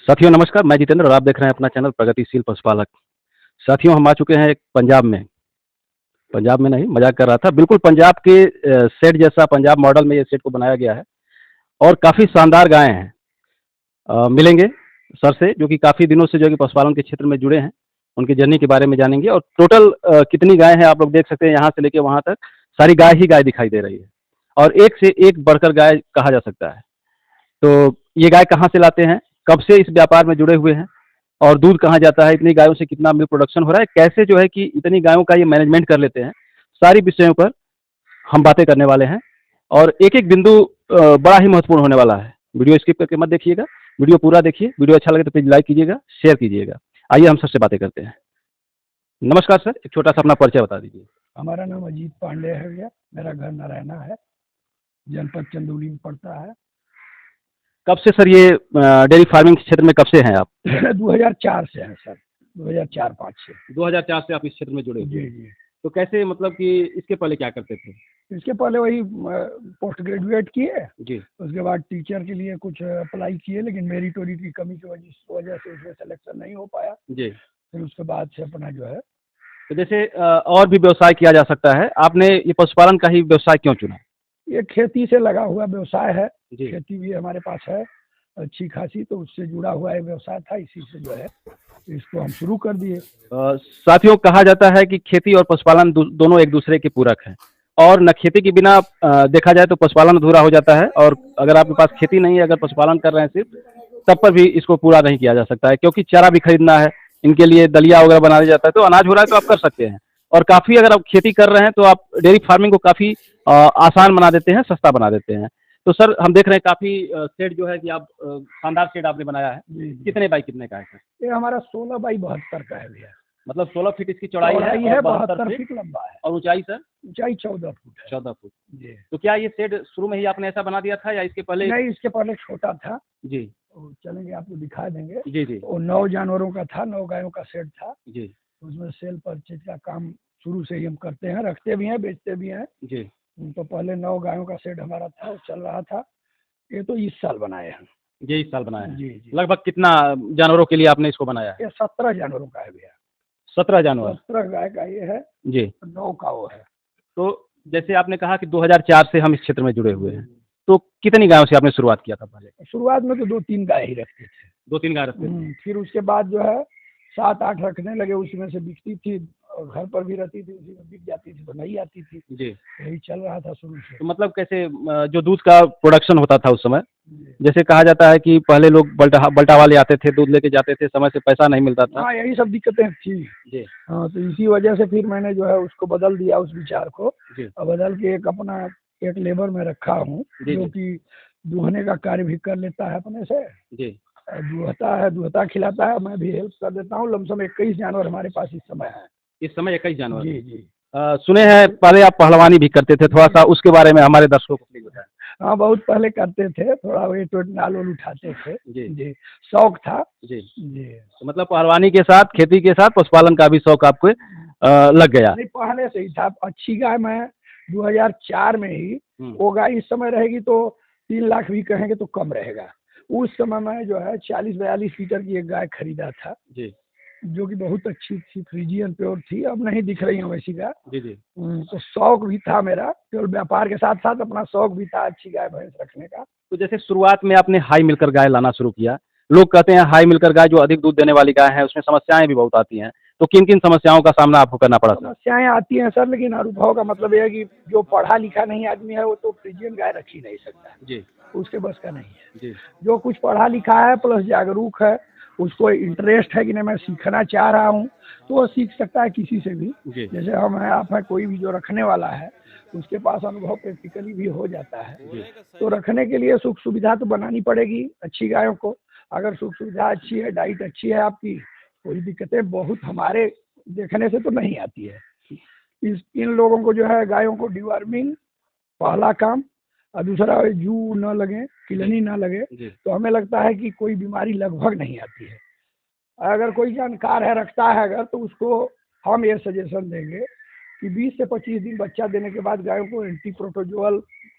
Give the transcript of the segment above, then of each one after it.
साथियों नमस्कार, मैं जितेंद्र और आप देख रहे हैं अपना चैनल प्रगतिशील पशुपालक। साथियों हम आ चुके हैं एक पंजाब में नहीं मजाक कर रहा था, बिल्कुल पंजाब के सेट जैसा पंजाब मॉडल में ये सेट को बनाया गया है और काफ़ी शानदार गायें हैं। मिलेंगे सर से जो कि काफ़ी दिनों से जो है कि पशुपालन के क्षेत्र में जुड़े हैं, उनकी जर्नी के बारे में जानेंगे और टोटल कितनी गायें हैं आप लोग देख सकते हैं यहाँ से लेके वहाँ तक, सारी गाय ही गाय दिखाई दे रही है और एक से एक बढ़कर गाय कहा जा सकता है। तो ये गाय कहाँ से लाते हैं, कब से इस व्यापार में जुड़े हुए हैं और दूध कहाँ जाता है, इतनी गायों से कितना मिल्क प्रोडक्शन हो रहा है, कैसे जो है कि इतनी गायों का ये मैनेजमेंट कर लेते हैं, सारी विषयों पर हम बातें करने वाले हैं और एक-एक बिंदु बड़ा ही महत्वपूर्ण होने वाला है। वीडियो स्किप करके मत देखिएगा, वीडियो पूरा देखिए, वीडियो अच्छा लगे तो प्लीज़ लाइक कीजिएगा, शेयर कीजिएगा। आइए हम सर से बातें करते हैं। नमस्कार सर, एक छोटा-सा अपना परिचय बता दीजिए। हमारा नाम अजीत पांडे है भैया, मेरा घर नारायणा है, जनपद चंदौली में पड़ता है। कब से सर ये डेयरी फार्मिंग क्षेत्र में कब से हैं आप? 2004 से है सर, 2004-5 से। 2004 से आप इस क्षेत्र में जुड़े हुए जी हैं। जी। तो कैसे मतलब कि इसके पहले क्या करते थे? इसके पहले वही पोस्ट ग्रेजुएट किए, जी। उसके बाद टीचर के लिए कुछ अप्लाई किए, लेकिन मेरिटोरी की कमी की वजह से उसमें सिलेक्शन नहीं हो पाया। जी। फिर उसके बाद से अपना जो है तो जैसे और भी व्यवसाय किया जा सकता है, आपने ये पशुपालन का ही व्यवसाय क्यों चुना? ये खेती से लगा हुआ व्यवसाय है, जी। खेती भी हमारे पास है अच्छी खासी, तो उससे जुड़ा हुआ एक व्यवसाय था, इसी से जो है इसको हम शुरू कर दिए। साथियों कहा जाता है कि खेती और पशुपालन दोनों एक दूसरे के पूरक हैं और न खेती के बिना देखा जाए तो पशुपालन अधूरा हो जाता है और अगर आपके पास खेती नहीं है, अगर पशुपालन कर रहे हैं सिर्फ, तब पर भी इसको पूरा नहीं किया जा सकता है क्योंकि चारा भी खरीदना है, इनके लिए दलिया वगैरह बनाया जाता है, तो अनाज हो रहा है तो आप कर सकते हैं और काफ़ी अगर आप खेती कर रहे हैं तो आप डेयरी फार्मिंग को काफ़ी आसान बना देते हैं, सस्ता बना देते हैं। तो सर हम देख रहे हैं काफ़ी शेड जो है कि आप शानदार शेड आपने बनाया है। जी जी। कितने बाई कितने का है सर? ये हमारा 16x72 का है भैया। मतलब 16 फीट इसकी चौड़ाई है और 72 फीट लंबा है और ऊंचाई सर ऊंचाई 14 फुट है। 14 फुट। जी। तो क्या ये शेड शुरू में ही आपने ऐसा बना दिया था या इसके पहले? नहीं, इसके पहले छोटा था। जी तो चलेंगे आपको दिखा देंगे। जी जी वो 9 जानवरों का था, 9 गायों का सेट था। जी उसमें सेल परचेज का काम शुरू से ही हम करते हैं, रखते भी हैं, बेचते भी हैं। जी। तो पहले 9 गायों का सेट हमारा था, वो चल रहा था। ये तो इस साल बनाए हैं। ये इस साल बनाया है। जी जी। लगभग कितना जानवरों के लिए आपने इसको बनाया है? ये 17 जानवरों का है भैया। 17 जानवर। 17 गाय का ये है, जी। 9 का वो है। तो जैसे आपने कहा कि 2004 से हम इस क्षेत्र में जुड़े हुए हैं, तो कितनी गायों से आपने शुरुआत किया था पहले? शुरुआत में तो 2-3 गाय ही रखते थे। 2-3 गाय रखते थे। फिर उसके बाद जो है 7-8 रखने लगे, उसमें से बिकती थी और घर पर भी रहती थी, उसी में बिक जाती थी तो नहीं आती थी। जी। यही चल रहा था शुरू से। तो मतलब कैसे जो दूध का प्रोडक्शन होता था उस समय, जी। जैसे कहा जाता है कि पहले लोग बल्टा वाले आते थे, दूध लेके जाते थे, समय से पैसा नहीं मिलता था। हाँ, यही सब दिक्कतें थी। जी हाँ, तो इसी वजह से फिर मैंने जो है उसको बदल दिया, उस विचार को। जी और बदल के एक अपना एक लेबर में रखा हूँ, जी जो जी कि दूहने का कार्य भी कर लेता है अपने से। जी। दूहता खिलाता है, मैं भी हेल्प कर देता हूँ। लमसम 21 जानवर हमारे पास इस समय है। इस समय 21 जानवर। जी जी। सुने हैं पहले आप पहलवानी भी करते थे, थोड़ा सा उसके बारे में हमारे दर्शकों को प्लीज बताएं। हाँ, बहुत पहले करते थे, थोड़ा वेट नाल वाल उठाते थे। जी जी, शौक था। जी। जी। तो मतलब पहलवानी के साथ, खेती के साथ पशुपालन का भी शौक आपको लग गया? नहीं, पहले से ही था। अच्छी गाय मैं 2004 में ही, वो गाय इस समय रहेगी तो 3 लाख भी कहेंगे तो कम रहेगा। उस समय मैं जो है 40-42 लीटर की एक गाय खरीदा था, जी जो कि बहुत अच्छी थी, फ्रीजियन प्योर थी। अब नहीं दिख रही है वैसी गाय। जी जी। तो शौक भी था मेरा, केवल व्यापार के साथ साथ अपना शौक भी था अच्छी गाय भैंस रखने का। तो जैसे शुरुआत में आपने हाई मिलकर गाय लाना शुरू किया, लोग कहते हैं हाई मिलकर गाय जो अधिक दूध देने वाली गाय है उसमें समस्याएं भी बहुत आती हैं, तो किन किन समस्याओं का सामना आपको करना पड़ा सर? समस्याएं आती हैं सर, लेकिन अनुभव का मतलब यह है कि जो पढ़ा लिखा नहीं आदमी है वो तो फ्रीजियन गाय रख ही नहीं सकता, जी उसके बस का नहीं है। जी जो कुछ पढ़ा लिखा है प्लस जागरूक है, उसको इंटरेस्ट है कि नहीं मैं सीखना चाह रहा हूँ, तो वो सीख सकता है किसी से भी। जी जैसे हम हैं, आप हैं, कोई भी जो रखने वाला है उसके पास अनुभव प्रैक्टिकली भी हो जाता है। जी। तो रखने के लिए सुख सुविधा तो बनानी पड़ेगी अच्छी गायों को। अगर सुख सुविधा अच्छी है, डाइट अच्छी है आपकी, कोई दिक्कतें बहुत हमारे देखने से तो नहीं आती है। इन लोगों को जो है गायों को डिवर्मिंग पहला काम, और दूसरा जू न लगे, किलनी ना लगे, जी तो हमें लगता है कि कोई बीमारी लगभग नहीं आती है। अगर कोई जानकार है, रखता है अगर, तो उसको हम ये सजेशन देंगे कि 20 से 25 दिन बच्चा देने के बाद गायों को एंटी प्रोटोजोअल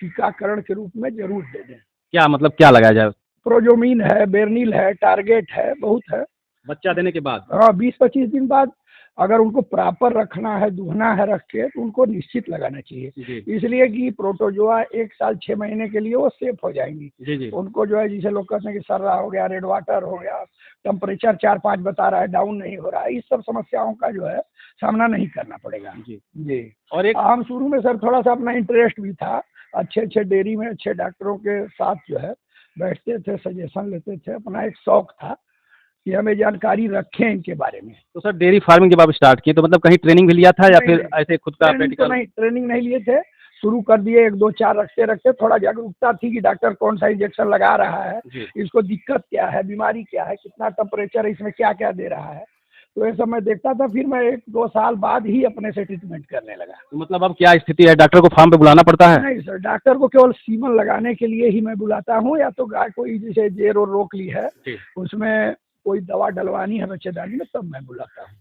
टीकाकरण के रूप में जरूर दे दें। क्या मतलब क्या लगाया जाए? प्रोजोमिन है, बेरनील है, टारगेट है, बहुत है। बच्चा देने के बाद? हाँ, 20-25 दिन बाद अगर उनको प्रॉपर रखना है, दूहना है रख के, तो उनको निश्चित लगाना चाहिए। जी इसलिए कि प्रोटोजोआ 1 साल 6 महीने के लिए वो सेफ हो जाएंगी। जी जी उनको जो है, जिसे लोग कहते हैं कि सर्रा हो गया, रेड वाटर हो गया, टेम्परेचर 4-5 बता रहा है, डाउन नहीं हो रहा है, इस सब समस्याओं का जो है सामना नहीं करना पड़ेगा। जी। जी। और एक हम शुरू में सर थोड़ा सा अपना इंटरेस्ट भी था, अच्छे डेयरी में अच्छे डॉक्टरों के साथ जो है बैठते थे, सजेशन लेते थे, अपना एक शौक था कि हमें जानकारी रखें इनके बारे में। तो सर डेयरी फार्मिंग जब आप स्टार्ट किए तो मतलब कहीं ट्रेनिंग भी लिया था या नहीं, फिर नहीं। ऐसे खुद का प्रैक्टिकल? ट्रेनिंग नहीं लिए थे, शुरू कर दिए, 1-2-4 रखते रखते थोड़ा जागरूकता थी कि डॉक्टर कौन सा इंजेक्शन लगा रहा है, जी इसको दिक्कत क्या है, बीमारी क्या है, कितना टेम्परेचर है, इसमें क्या क्या दे रहा है, तो ये सब मैं देखता था। फिर मैं 1-2 साल बाद ही अपने से ट्रीटमेंट करने लगा। तो मतलब अब क्या स्थिति है, डॉक्टर को फार्म पे बुलाना पड़ता है? नहीं सर, डॉक्टर को केवल सीमन लगाने के लिए ही मैं बुलाता हूँ, या तो गाय कोई जैसे जेर और रोक ली है, जी। उसमें कोई दवा डलवानी है बच्चेदानी में, तब मैं बुलाता हूँ।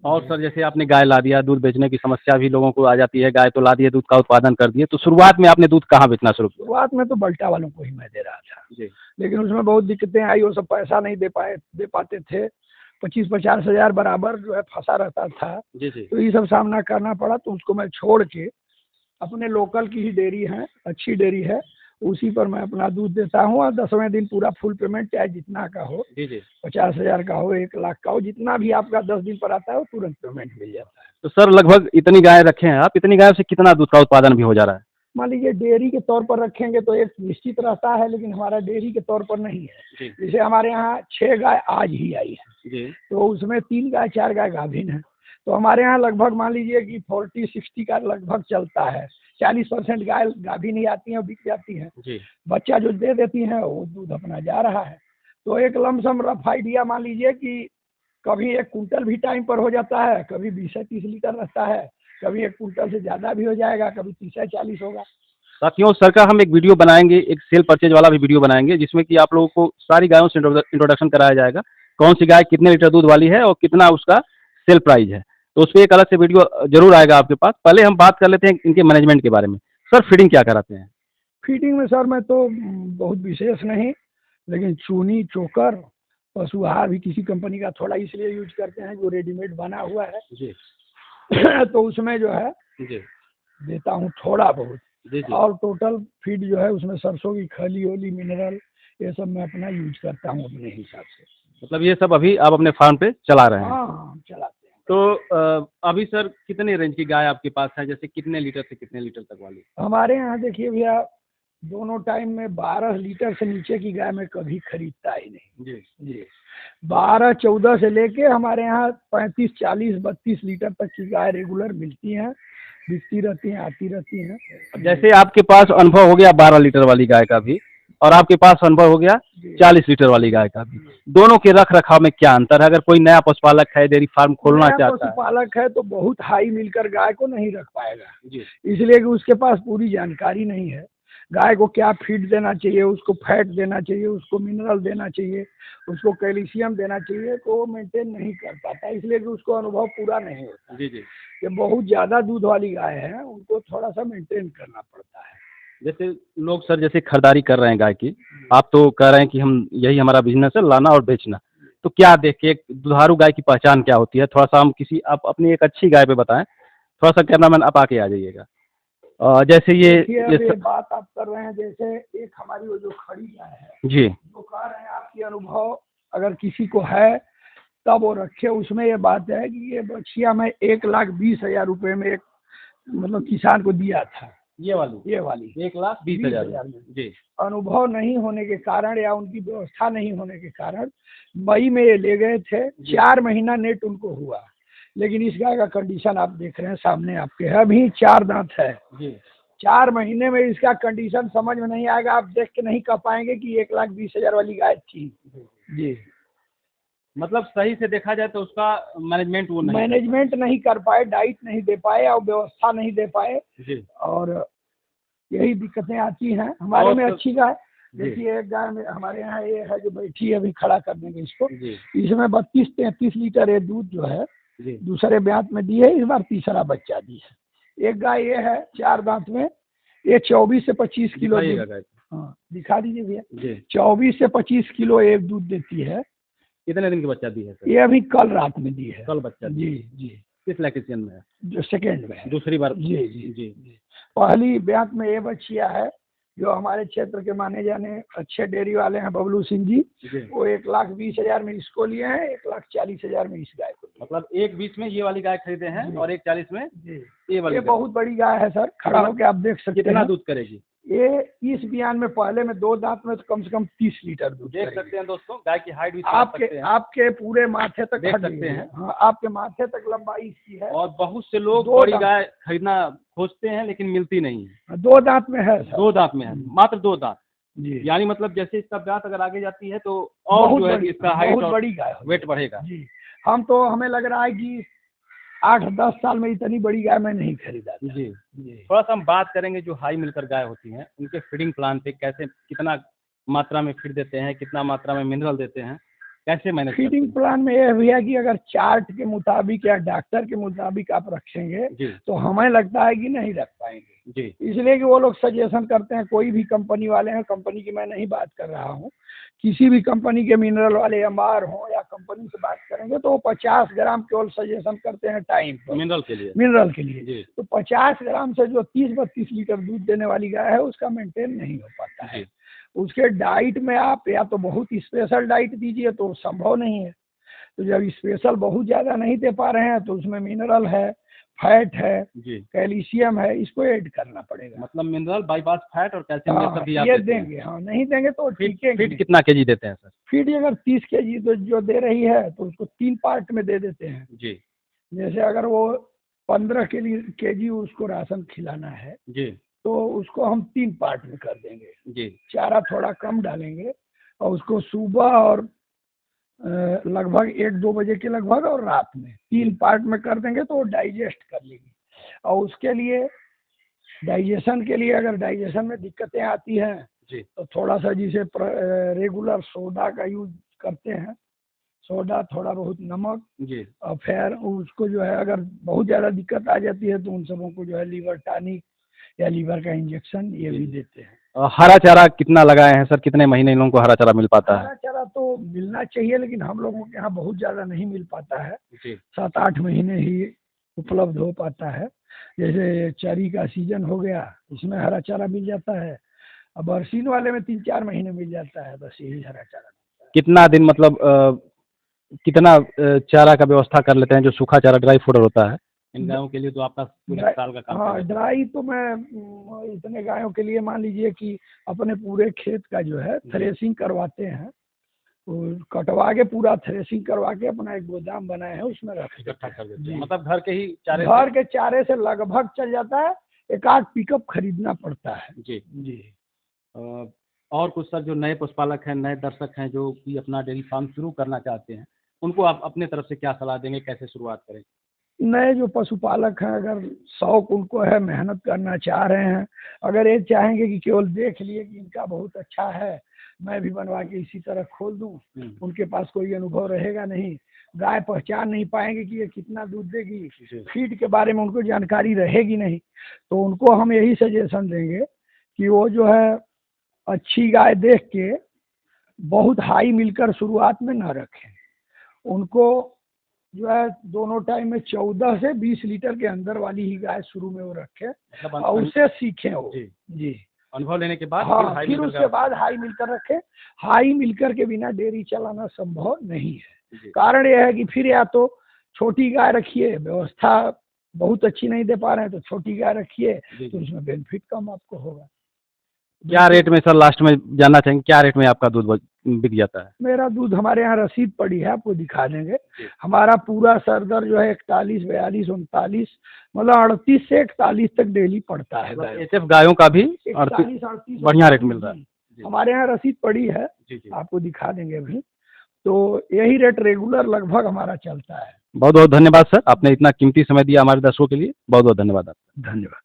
और सर जैसे आपने गाय ला दिया, दूध बेचने की समस्या भी लोगों को आ जाती है, गाय तो ला दिए, दूध का उत्पादन कर दिए, तो शुरुआत में आपने दूध कहाँ बेचना शुरू किया? शुरुआत में तो बल्टा वालों को ही मैं दे रहा था, जी लेकिन उसमें बहुत दिक्कतें आई, वो सब पैसा नहीं दे पाते थे, 25-50 हज़ार बराबर जो है फंसा रहता था, जी जी तो ये सब सामना करना पड़ा। तो उसको मैं छोड़ के अपने लोकल की ही डेयरी है, अच्छी डेयरी है, उसी पर मैं अपना दूध देता हूँ, और 10वें दिन पूरा फुल पेमेंट, चाहे जितना का हो, जी जी। 50,000 का हो, 1 लाख का हो, जितना भी आपका 10 दिन पर आता है वो तुरंत पेमेंट मिल जाता है। तो सर लगभग इतनी गाय रखे हैं आप, इतनी गायों से कितना दूध का उत्पादन भी हो जा रहा है? मान लीजिए डेयरी के तौर पर रखेंगे तो एक निश्चित रहता है, लेकिन हमारा डेयरी के तौर पर नहीं है। जी जैसे हमारे यहाँ 6 गाय आज ही आई है, जी तो उसमें 3 गाय 4 गाय गाभिन है, तो हमारे यहाँ लगभग मान लीजिए कि 40-60 का लगभग चलता है। 40% गाय गाभिन ही आती हैं, बिक जाती हैं, जी बच्चा जो दे देती हैं वो दूध अपना जा रहा है। तो एक लमसम रफ आइडिया मान लीजिए कि कभी 1 कुंटल भी टाइम पर हो जाता है, कभी 20 से 30 लीटर रहता है, कभी 1 कुंटल से ज़्यादा भी हो जाएगा, कभी 30 से 40 होगा। साथियों, सर का हम एक वीडियो बनाएंगे, एक सेल परचेज वाला भी वीडियो बनाएंगे, जिसमें कि आप लोगों को सारी गायों से इंट्रोडक्शन कराया जाएगा, कौन सी गाय कितने लीटर दूध वाली है और कितना उसका सेल प्राइस है। तो उस पर एक अलग से वीडियो जरूर आएगा आपके पास। पहले हम बात कर लेते हैं इनके मैनेजमेंट के बारे में। सर फीडिंग क्या कराते हैं? फीडिंग में सर मैं तो बहुत विशेष नहीं, लेकिन चूनी, चोकर, पशु आहार भी किसी कंपनी का थोड़ा इसलिए यूज करते हैं जो रेडीमेड बना हुआ है, जी तो उसमें जो है जी देता हूँ थोड़ा बहुत। जी जी। और टोटल फीड जो है उसमें सरसों की खली ओली, मिनरल, ये सब मैं अपना यूज करता हूँ अपने हिसाब से। मतलब ये सब अभी आप अपने फार्म पे चला रहे हैं? हाँ, चलाते हैं। तो अभी सर कितने रेंज की गाय आपके पास है, जैसे कितने लीटर से कितने लीटर तक वाली? हमारे यहाँ देखिए भैया, दोनों टाइम में 12 लीटर से नीचे की गाय मैं कभी खरीदता ही नहीं। जी जी, 12-14 से लेके हमारे यहाँ 35-40-32 लीटर तक की गाय रेगुलर मिलती हैं, बिकती रहती हैं, आती रहती हैं। जैसे आपके पास अनुभव हो गया 12 लीटर वाली गाय का भी, और आपके पास अनुभव हो गया 40 लीटर वाली गाय का भी, दोनों के रख रखाव में क्या अंतर है? अगर कोई नया पशुपालक है, डेयरी फार्म खोलना नया चाहता है? पशुपालक है तो बहुत हाई मिलकर गाय को नहीं रख पाएगा, जी इसलिए कि उसके पास पूरी जानकारी नहीं है। गाय को क्या फीड देना चाहिए, उसको फैट देना चाहिए, उसको मिनरल देना चाहिए, उसको कैल्शियम देना चाहिए, तो वो मेंटेन नहीं कर पाता, इसलिए कि उसको अनुभव पूरा नहीं होता। जी जी। ये बहुत ज़्यादा दूध वाली गाय है, उनको थोड़ा सा मेंटेन करना पड़ता है। जैसे लोग सर जैसे खरीदारी कर रहे हैं गाय की, आप तो कह रहे हैं कि हम यही हमारा बिजनेस है, लाना और बेचना, तो क्या देख के एक दुधारू गाय की पहचान क्या होती है? थोड़ा सा हम किसी आप अपनी एक अच्छी गाय पे बताएं, थोड़ा सा कैमरामैन आप आके आ जाइएगा। जैसे देखिए, अब ये ये बात आप कर रहे हैं, जैसे एक हमारी वो जो खड़ी गाय है, जी जो कह रहे हैं आपकी अनुभव अगर किसी को है तब वो रखे। उसमें ये बात है कि ये बछिया मैं 1,20,000 रुपये में एक मतलब किसान को दिया था। ये वाली 1,20,000 में जी अनुभव नहीं होने के कारण या उनकी व्यवस्था नहीं होने के कारण मई में ये ले गए थे, 4 महीना नेट उनको हुआ। लेकिन इस गाय का कंडीशन आप देख रहे हैं सामने आपके है, अभी 4 दांत है जी। 4 महीने में इसका कंडीशन समझ में नहीं आएगा, आप देख के नहीं कह पाएंगे कि 1,20,000 वाली गाय थी। जी, मतलब सही से देखा जाए तो उसका मैनेजमेंट वो नहीं मैनेजमेंट नहीं कर पाए, डाइट नहीं दे पाए और व्यवस्था नहीं दे पाए, जी। और यही दिक्कतें आती हैं हमारे में। अच्छी गाय जी। देखिए, एक गाय में हमारे यहाँ ये है जो बैठी है, अभी खड़ा कर देंगे इसको, जी इसमें 32-33 लीटर ये दूध जो है जी। दूसरे ब्यात में दी है, इस बार तीसरा बच्चा दी है। एक गाय ये है 4 दांत में, ये 24 से 25 किलो दिखाइएगा गाय। हाँ दिखा दीजिए भैया। जी 24 से 25 किलो एक दूध देती है। कितने दिन की बच्चा दी है सर? ये अभी कल रात में दी है। कल बच्चा दी जी है। जी। किस लैक्टेशन में है? जो सेकेंड में है। दूसरी बार? जी जी जी जी। पहली ब्यात में ये बच्चिया है जो हमारे क्षेत्र के माने जाने अच्छे डेयरी वाले हैं बबलू सिंह जी, जी। वो 1,20,000 में इसको लिए हैं, 1,40,000 में इस गाय को लिए। मतलब 1,20 में ये वाली गाय खरीदे हैं जी। और 1,40 में जी ये वाली ये गाय। बहुत बड़ी गाय है सर, खड़ा होकर आप देख सकते कितना हैं। दूध करेगी? ये इस बयान में पहले में 2 दांत में तो कम से कम 30 लीटर दूध देख करेगी। सकते हैं दोस्तों, गाय की हाइट भी समझ सकते हैं। आपके पूरे माथे तक देख हट सकते गई हैं। है। हाँ आपके माथे तक लंबाई इसकी है। और बहुत से लोग दो बड़ी दांत। गाय खरीदना खोजते हैं लेकिन मिलती नहीं है। 2 दांत में है सर। 2 दांत में है, मात्र 2 दांत। जी यानी मतलब जैसे इसका ब्यात अगर आगे जाती है तो और जो है इसका हाइट बहुत और बड़ी गाय होगी। वेट बढ़ेगा। जी हमें लग रहा है कि 8-10 साल में इतनी बड़ी गाय मैं नहीं खरीदा था। जी जी थोड़ा सा हम बात करेंगे जो हाई मिलकर गाय होती हैं उनके फीडिंग प्लान पे कैसे, कितना मात्रा में फीड देते हैं, कितना मात्रा में मिनरल देते हैं, कैसे मैनेज करते फीडिंग हैं? प्लान में यह भी है कि अगर चार्ट के मुताबिक या डॉक्टर के मुताबिक आप रखेंगे जी तो हमें लगता है कि नहीं रख पाएंगे। जी इसलिए कि वो लोग सजेशन करते हैं, कोई भी कंपनी वाले हैं, कंपनी की मैं नहीं बात कर रहा हूँ, किसी भी कंपनी के मिनरल वाले एमआर हो या कंपनी से बात करेंगे तो वो 50 ग्राम केवल सजेशन करते हैं टाइम पर मिनरल के लिए। मिनरल के लिए। जी तो 50 ग्राम से जो 30-32 लीटर दूध देने वाली गाय है उसका मेंटेन नहीं हो पाता है। जी उसके डाइट में आप या तो बहुत स्पेशल डाइट दीजिए तो संभव नहीं है। तो जब स्पेशल बहुत ज़्यादा नहीं दे पा रहे हैं तो उसमें मिनरल है, फैट है, जी कैल्शियम है, इसको ऐड करना पड़ेगा। मतलब मिनरल बाईपास फैट और कैल्शियम ये सब भी आप ये देते हैं। देंगे। हाँ नहीं देंगे तो ठीक है। फीड कितना केजी देते हैं सर? फीड अगर 30 केजी तो जो दे रही है तो उसको 3 पार्ट में दे देते हैं। जी जैसे अगर वो 15 केजी उसको राशन खिलाना है जी तो उसको हम 3 पार्ट में कर देंगे। जी चारा थोड़ा कम डालेंगे और उसको सुबह और लगभग 1-2 बजे के लगभग और रात में 3 पार्ट में कर देंगे तो वो डाइजेस्ट कर लेगी। और उसके लिए डाइजेशन के लिए अगर डाइजेशन में दिक्कतें आती हैं जी तो थोड़ा सा जिसे रेगुलर सोडा का यूज करते हैं, सोडा थोड़ा बहुत नमक, जी और फिर उसको जो है अगर बहुत ज़्यादा दिक्कत आ जाती है तो उन सबों को जो है लीवर टॉनिक या लीवर का इंजेक्शन ये भी देते हैं। हरा चारा कितना लगाए हैं सर? कितने महीने इन लोगों को हरा चारा मिल पाता है? हरा चारा तो मिलना चाहिए लेकिन हम लोगों के यहाँ बहुत ज़्यादा नहीं मिल पाता है। जी 7-8 महीने ही उपलब्ध हो पाता है। जैसे चरी का सीजन हो गया उसमें हरा चारा मिल जाता है, अब बरसीन वाले में 3-4 महीने मिल जाता है, बस यही हरा चारा मिलता है। कितना दिन मतलब कितना चारा का व्यवस्था कर लेते हैं जो सूखा चारा ड्राई फूड होता है इन गायों के लिए? तो आपका पूरे साल का काम कर हाँ लेते हैं। ड्राई तो मैं इतने गायों के लिए मान लीजिए कि अपने पूरे खेत का जो है थ्रेसिंग करवाते हैं, तो कटवा के पूरा थ्रेसिंग करवा के अपना एक गोदाम बनाए हैं उसमें रख इकट्ठा कर देते जी। हैं मतलब घर के ही चारे घर के चारे से लगभग चल जाता है, 1-8 पिकअप खरीदना पड़ता है। जी जी और कुछ सर जो नए पशुपालक हैं, नए दर्शक हैं जो कि अपना डेयरी फार्म शुरू करना चाहते हैं, उनको आप अपने तरफ से क्या सलाह देंगे, कैसे शुरुआत करें? नए जो पशुपालक हैं अगर शौक उनको है, मेहनत करना चाह रहे हैं, अगर ये चाहेंगे कि केवल देख लिए कि इनका बहुत अच्छा है मैं भी बनवा के इसी तरह खोल दूं, उनके पास कोई अनुभव रहेगा नहीं, गाय पहचान नहीं पाएंगे कि ये कितना दूध देगी, फीड के बारे में उनको जानकारी रहेगी नहीं, तो उनको हम यही सजेशन देंगे कि वो जो है अच्छी गाय देख के बहुत हाई मिलकर शुरुआत में न रखें। उनको जो है दोनों टाइम में 14 से 20 लीटर के अंदर वाली ही गाय शुरू में वो रखें और उससे सीखें वो। जी अनुभव लेने के बाद हाँ फिर उसके बाद हाई मिलकर रखें। हाई मिलकर के बिना डेयरी चलाना संभव नहीं है। कारण यह है कि फिर या तो छोटी गाय रखिए, व्यवस्था बहुत अच्छी नहीं दे पा रहे हैं तो छोटी गाय रखिए तो उसमें बेनिफिट कम आपको होगा। क्या रेट में सर लास्ट में जानना चाहेंगे, क्या रेट में आपका दूध बिक जाता है? मेरा दूध हमारे यहाँ रसीद पड़ी है, आपको दिखा देंगे। हमारा पूरा सरदर जो है 41, 42, 39 मतलब 38 से 41 तक डेली पड़ता है। एचएफ गायों का भी 41-38 बढ़िया रेट मिल रहा है। हमारे यहाँ रसीद पड़ी है, आपको दिखा देंगे अभी। तो यही रेट रेगुलर लगभग हमारा चलता है। बहुत बहुत धन्यवाद सर, आपने इतना कीमती समय दिया हमारे दर्शकों के लिए, बहुत बहुत धन्यवाद आपका। धन्यवाद।